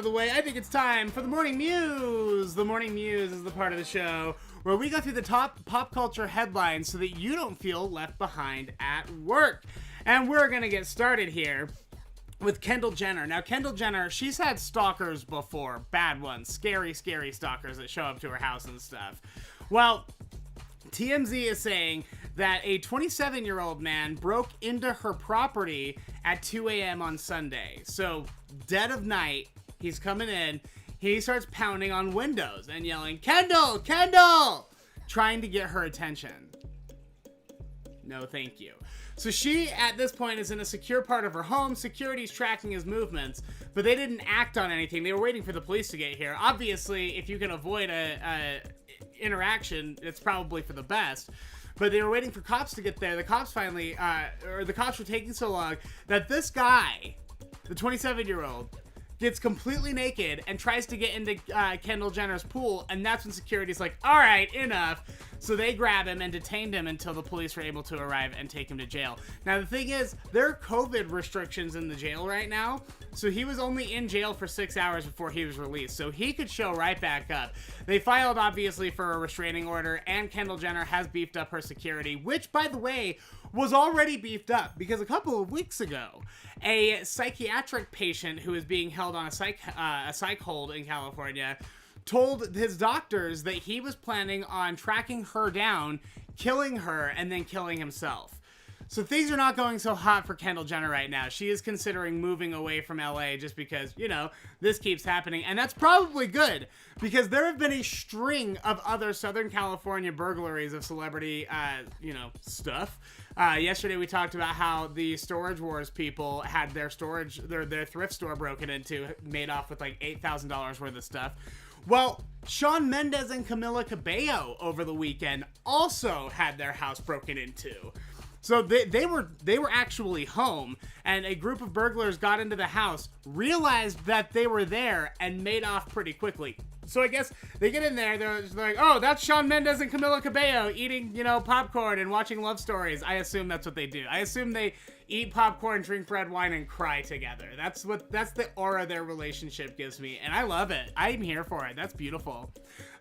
The way, I think it's time for the Morning Muse. The Morning Muse is the part of the show where we go through the top pop culture headlines so that you don't feel left behind at work. And we're going to get started here with Kendall Jenner. Now, Kendall Jenner, she's had stalkers before. Bad ones. Scary, scary stalkers that show up to her house and stuff. Well, TMZ is saying that a 27-year-old man broke into her property at 2 a.m. on Sunday. So, dead of night, he's coming in. He starts pounding on windows and yelling, "Kendall! Kendall!" trying to get her attention. No, thank you. So she, at this point, is in a secure part of her home. Security's tracking his movements, but they didn't act on anything. They were waiting for the police to get here. Obviously, if you can avoid a interaction, it's probably for the best. But they were waiting for cops to get there. The cops finally, the cops were taking so long that this guy, the 27-year-old, gets completely naked and tries to get into Kendall Jenner's pool, and that's when security's like, all right, enough. So they grab him and detained him until the police were able to arrive and take him to jail. Now, the thing is, there are COVID restrictions in the jail right now, so he was only in jail for 6 hours before he was released, so he could show right back up. They filed, obviously, for a restraining order, and Kendall Jenner has beefed up her security, which, by the way, was already beefed up because a couple of weeks ago, a psychiatric patient who is being held on a psych hold in California told his doctors that he was planning on tracking her down, killing her, and then killing himself. So things are not going so hot for Kendall Jenner right now. She is considering moving away from LA just because, you know, this keeps happening. And that's probably good because there have been a string of other Southern California burglaries of celebrity, stuff. Yesterday we talked about how the Storage Wars people had their thrift store broken into, made off with like $8,000 worth of stuff. Well, Shawn Mendes and Camila Cabello over the weekend also had their house broken into. So they were actually home, and a group of burglars got into the house, realized that they were there, and made off pretty quickly. So I guess they get in there, they're like, oh, that's Shawn Mendes and Camila Cabello eating, popcorn and watching love stories. I assume that's what they do. I assume they eat popcorn, drink red wine, and cry together. That's the aura their relationship gives me, and I love it. I'm here for it. That's beautiful.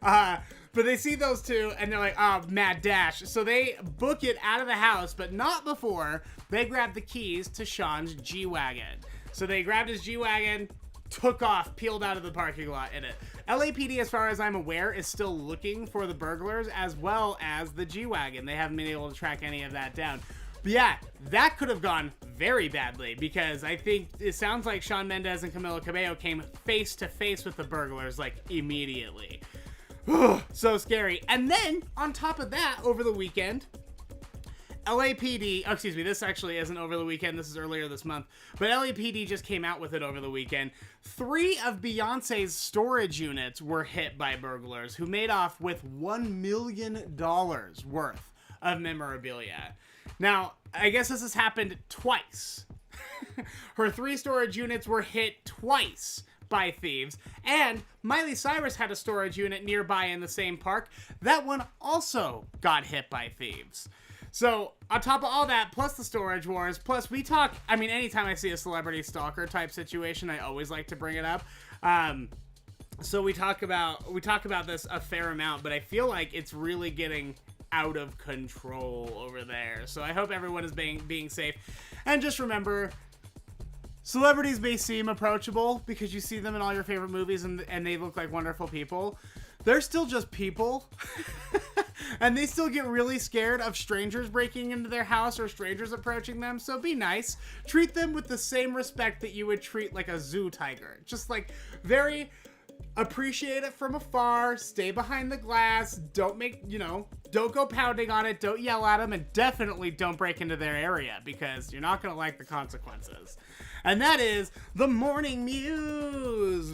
But they see those two, and they're like, oh, mad dash. So they book it out of the house, but not before they grab the keys to Shawn's G-Wagon. So they grabbed his G-Wagon, took off, peeled out of the parking lot in it. LAPD, as far as I'm aware, is still looking for the burglars as well as the G-Wagon. They haven't been able to track any of that down. But yeah, that could have gone very badly because I think it sounds like Shawn Mendes and Camila Cabello came face to face with the burglars like immediately. So scary. And then on top of that, over the weekend, this actually isn't over the weekend, this is earlier this month, but LAPD just came out with it over the weekend. 3 of Beyonce's storage units were hit by burglars who made off with $1 million worth of memorabilia. Now, I guess this has happened twice. Her 3 storage units were hit twice by thieves, and Miley Cyrus had a storage unit nearby in the same park. That one also got hit by thieves. So, on top of all that, plus the Storage Wars, plus anytime I see a celebrity stalker type situation, I always like to bring it up. So we talk about this a fair amount, but I feel like it's really getting out of control over there. So I hope everyone is being safe. And just remember, celebrities may seem approachable because you see them in all your favorite movies and they look like wonderful people. They're still just people. And they still get really scared of strangers breaking into their house or strangers approaching them. So be nice. Treat them with the same respect that you would treat like a zoo tiger. Just like very appreciate it from afar. Stay behind the glass. Don't go pounding on it. Don't yell at them. And definitely don't break into their area because you're not going to like the consequences. And that is the Morning Muse.